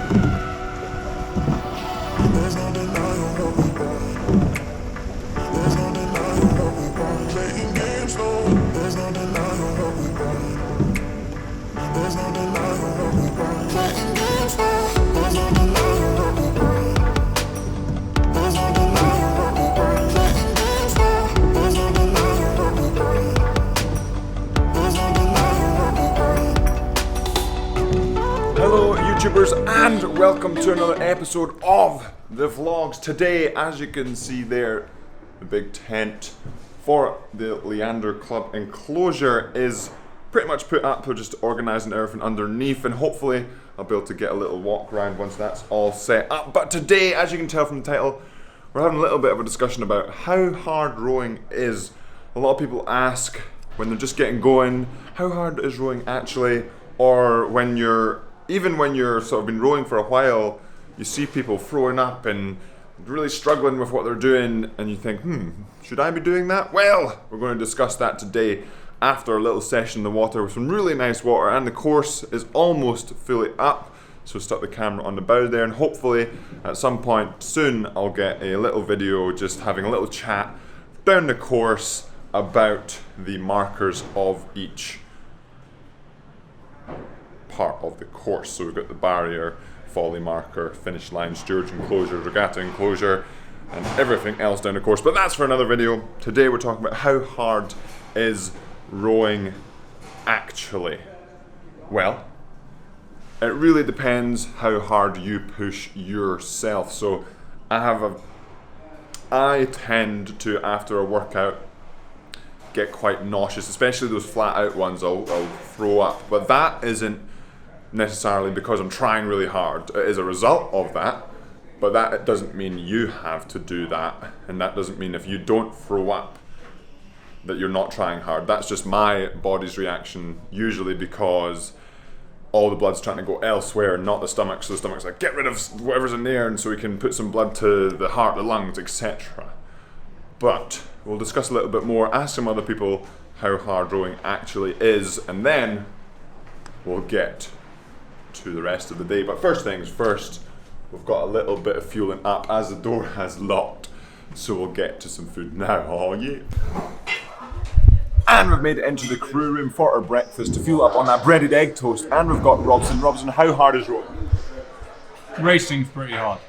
There's no denying what we want. There's no denying what we want. Playing games, no. There's no denying what we want. There's no denying what we want. Playing games, no. There's no denying what we want. There's no denying what we want. Playing games, no. There's no denying what we want. There's no denying what we want. Hello YouTubers and welcome to another episode of the vlogs. Today, as you can see there, the big tent for the Leander Club enclosure is pretty much put up. We're just organising everything underneath and hopefully I'll be able to get a little walk around once that's all set up. But today, as you can tell from the title, we're having a little bit of a discussion about how hard rowing is. A lot of people ask when they're just getting going, how hard is rowing actually? Or when you're sort of been rowing for a while, you see people throwing up and really struggling with what they're doing and you think, should I be doing that? Well, we're going to discuss that today after a little session in the water with some really nice water, and the course is almost fully up. So stuck the camera on the bow there, and hopefully at some point soon I'll get a little video just having a little chat down the course about the markers of each part of the course. So we've got the barrier, folly marker, finish line, steward's enclosure, regatta enclosure, and everything else down the course. But that's for another video. Today we're talking about how hard is rowing actually. Well, it really depends how hard you push yourself. So I tend to, after a workout, get quite nauseous, especially those flat out ones. I'll throw up, but that isn't necessarily because I'm trying really hard. It is a result of that, but that doesn't mean you have to do that, and that doesn't mean if you don't throw up that you're not trying hard. That's just my body's reaction, usually because all the blood's trying to go elsewhere, not the stomach. So the stomach's like, get rid of whatever's in there, and so we can put some blood to the heart, the lungs, etc. But we'll discuss a little bit more, ask some other people how hard rowing actually is, and then we'll get to the rest of the day. But first things first, we've got a little bit of fueling up as the door has locked, so we'll get to some food now. Oh yeah. And we've made it into the crew room for our breakfast to fuel up on that breaded egg toast, and we've got Robson. Robson, how hard is rowing? Racing's pretty hard,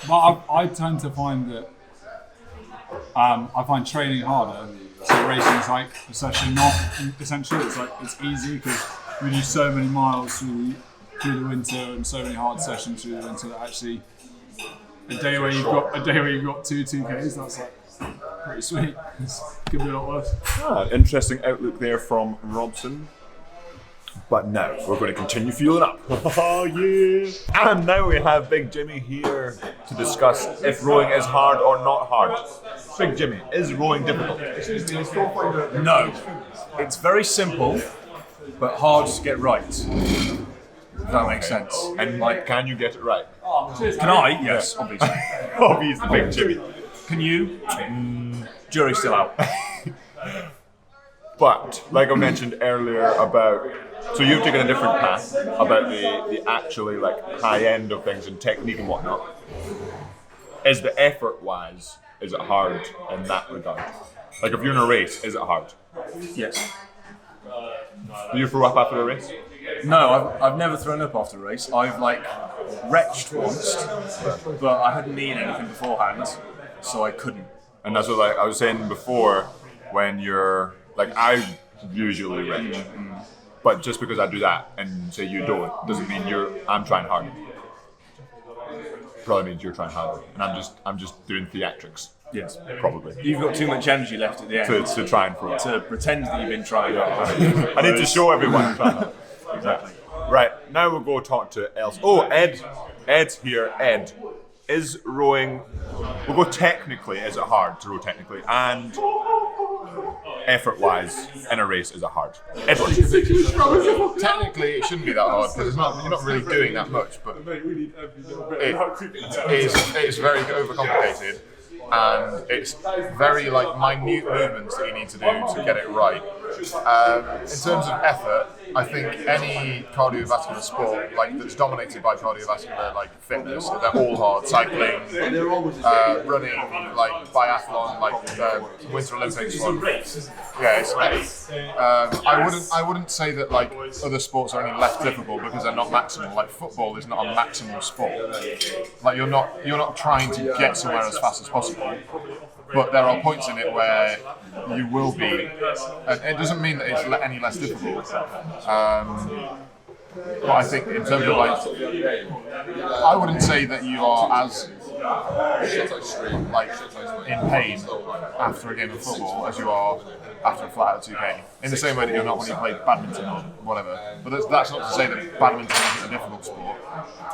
but I tend to find that I find training harder. So racing is like essentially not essential. It's like it's easy because we do so many miles through the winter and so many hard sessions through the winter that actually a day where you've got two 2Ks, that's like pretty sweet. It could be a lot worse. Interesting outlook there from Robson. But now we're going to continue fueling up. Oh yeah! And now we have Big Jimmy here to discuss if rowing is hard or not hard. Big Jimmy, is rowing difficult? No, it's very simple, but hard to get right. If that makes sense. And like, can you get it right? Can I? Yes, obviously. Obviously, Big Jimmy. Can you? Jury's still out. But like I mentioned earlier about, so you've taken a different path about the actually like high end of things and technique and whatnot. Is the effort wise, is it hard in that regard? Like if you're in a race, is it hard? Yes. Do you throw up after a race? No, I've never thrown up after a race. I've like retched once, but I hadn't eaten anything beforehand, so I couldn't. And that's what like I was saying before, when you're like, I usually retch, but just because I do that and say you don't doesn't mean I'm trying harder. Probably means you're trying harder, and I'm just doing theatrics. Yes, probably. You've got too much energy left at the end to try and throw up. To pretend that you've been trying. I need to show everyone I'm trying hard. Exactly. Right, now we'll go talk to Els. Oh, Ed. Ed's here. Ed, is rowing, we'll go technically, is it hard to row technically? And effort-wise, in a race, is it hard? Edward. Technically, it shouldn't be that hard because you're not really doing that much, but it's very overcomplicated. And it's very like minute movements that you need to do to get it right. In terms of effort, I think any cardiovascular sport, like that's dominated by cardiovascular like fitness, they're all hard. Cycling, running, like biathlon, like the Winter Olympics one. Yeah, I wouldn't say that like other sports are any less difficult because they're not maximal. Like football is not a maximal sport. Like you're not trying to get somewhere as fast as possible. But there are points in it where you will be, and it doesn't mean that it's any less difficult. But I think in terms of like, I wouldn't say that you are as like in pain after a game of football as you are after a flat out 2K. In the same way that you're not when you play badminton or whatever. But that's not to say that badminton isn't a difficult sport.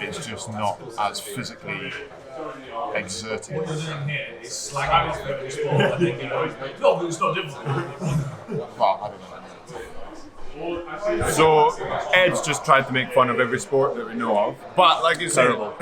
It's just not as physically exerting. It's like I'm in sport, and then no, but it's not difficult. Well, I don't know. So Ed's just tried to make fun of every sport that we know of, but like you said, Terrible.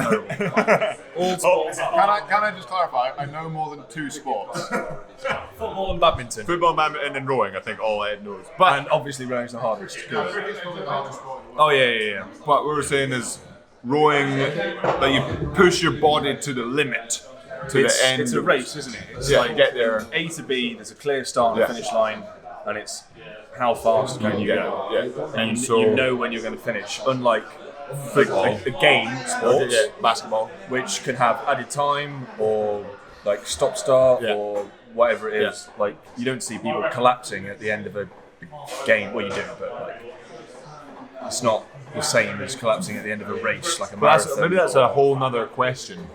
All sports. Can I just clarify? I know more than 2 sports. Football and badminton. football, badminton, and rowing. I think all Ed knows. But And obviously rowing's the hardest. oh yeah. What we were saying is rowing, that you push your body to the limit, to the end. It's a race, isn't it? It's Yeah, like you get there. A to B, there's a clear start and Yeah. finish line, and it's how fast can you go. Yeah, And so you know when you're going to finish, unlike a game sport, basketball. which can have added time or like stop start Yeah. or whatever it is. Like you don't see people collapsing at the end of a game. Well, you do, but like it's not the same as collapsing at the end of a race, like a marathon. Maybe that's a whole nother question.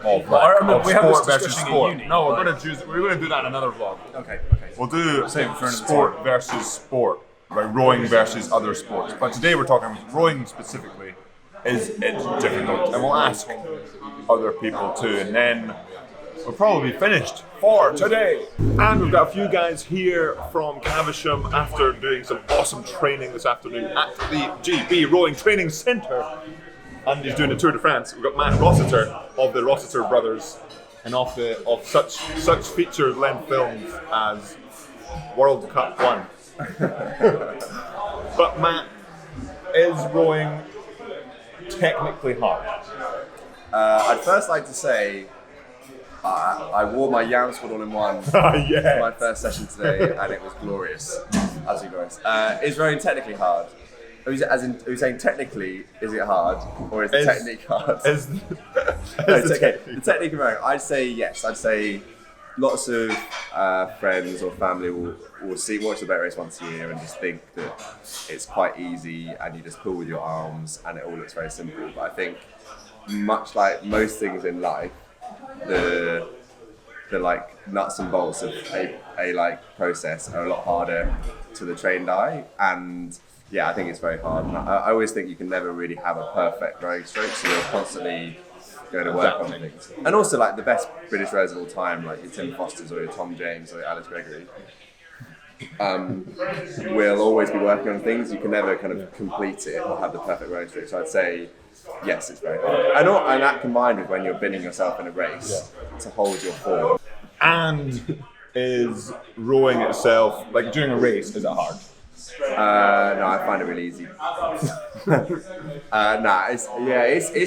Of, I remember of we had this sport versus discussion at sport. uni, No, like- we're gonna do that in another vlog. Okay. We'll do Save it for another sport time. versus sport, like rowing versus other sports. But today we're talking rowing specifically. Is it difficult? And we'll ask other people too, and then we'll probably be finished for today. And we've got a few guys here from Caversham after doing some awesome training this afternoon at the GB Rowing Training Centre. And he's doing the Tour de France. We've got Matt Rossiter of the Rossiter Brothers, and of such feature-length films as World Cup 1. But Matt, is rowing technically hard? I'd first like to say I wore my Yam Squad all-in-one Yeah. for my first session today, and it was glorious. Absolutely glorious. Is rowing technically hard? Are you saying technically, is it hard, or is the technique hard? Is No, it's okay. The technique of rowing, I'd say yes. I'd say lots of friends or family will watch the boat race once a year and just think that it's quite easy and you just pull with your arms and it all looks very simple. But I think much like most things in life, the like nuts and bolts of a like process are a lot harder to the trained eye, and yeah, I think it's very hard. And I always think you can never really have a perfect rowing stroke, so you're constantly going to work on things. And also like the best British rowers of all time, like your Tim Fosters or your Tom James or your Alice Gregory, will always be working on things. You can never kind of complete it or have the perfect rowing stroke. So I'd say yes, it's very hard. And that combined with when you're binning yourself in a race to hold your form. And is rowing itself, like during a race, is it hard? No, I find it really easy. It's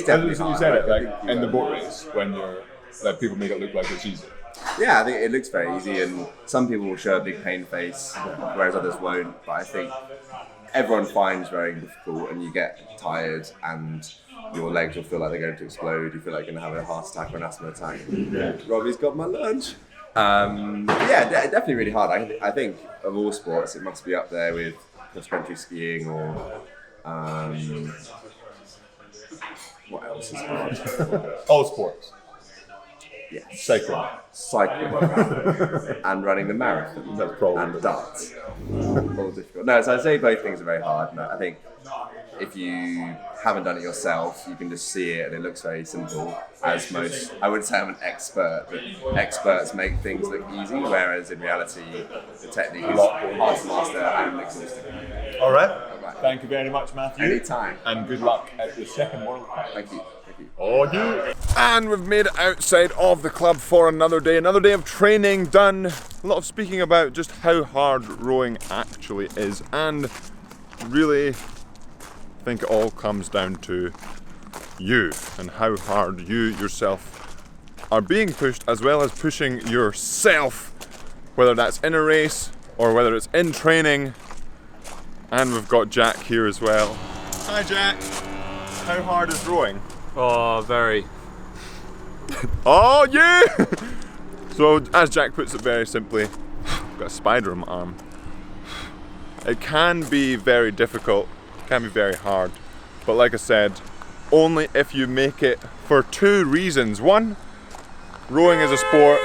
definitely You hard. said it, like in the boat race, when you're, like people make it look like it's easy. Yeah, I think it looks very easy, and some people will show a big pain face, whereas others won't. But I think everyone finds rowing difficult, and you get tired, and your legs will feel like they're going to explode. You feel like you're going to have a heart attack or an asthma attack. Yeah. Robbie's got my lunch. Definitely really hard. I think of all sports, it must be up there with cross-country skiing or what else is hard? All sports. Yeah, Cycling. and running the marathon. That's probably and darts. All difficult. No, so I'd say both things are very hard. And I think if you haven't done it yourself, you can just see it and it looks very simple. As most, I wouldn't say I'm an expert, but experts make things look easy, whereas in reality, the technique is hard to master and exhausting. All right. Thank you very much, Matthew. Anytime. And good luck at the second World Cup. Thank you. Thank you. Oh, you. And we've made it outside of the club for another day of training done. A lot of speaking about just how hard rowing actually is. And really think it all comes down to you and how hard you yourself are being pushed, as well as pushing yourself, whether that's in a race or whether it's in training. And we've got Jack here as well. Hi Jack, how hard is rowing? Oh, very. Oh yeah! So as Jack puts it very simply, I've got a spider in my arm. It can be very difficult, can be very hard, but like I said, only if you make it for two reasons. One, rowing is a sport.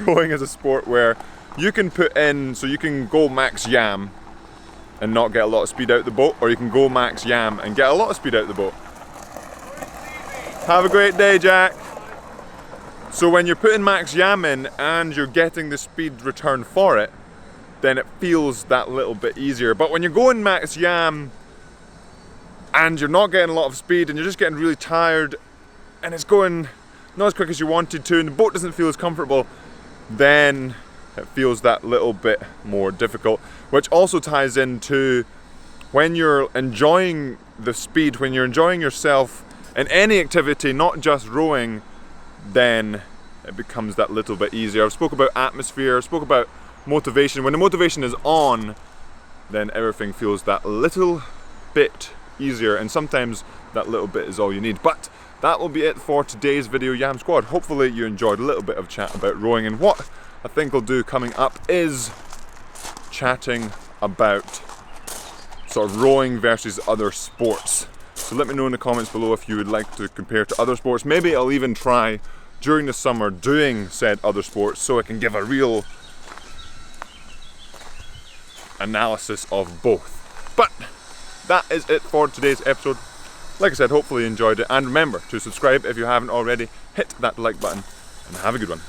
Rowing is a sport where you can put in, so you can go max yam and not get a lot of speed out the boat, or you can go max yam and get a lot of speed out the boat. Have a great day, Jack. So when you're putting max yam in and you're getting the speed return for it, then it feels that little bit easier. But when you're going max yam and you're not getting a lot of speed and you're just getting really tired and it's going not as quick as you wanted to and the boat doesn't feel as comfortable, then it feels that little bit more difficult. Which also ties into when you're enjoying the speed, when you're enjoying yourself in any activity, not just rowing, then it becomes that little bit easier. I've spoke about atmosphere, I've spoke about motivation. When the motivation is on, then everything feels that little bit easier, and sometimes that little bit is all you need. But that will be it for today's video, Yam Squad. Hopefully you enjoyed a little bit of chat about rowing, and what I think I'll do coming up is chatting about sort of rowing versus other sports. So let me know in the comments below if you would like to compare to other sports. Maybe I'll even try during the summer doing said other sports so I can give a real analysis of both. But that is it for today's episode. Like I said, hopefully you enjoyed it, and remember to subscribe if you haven't already, hit that like button, and have a good one.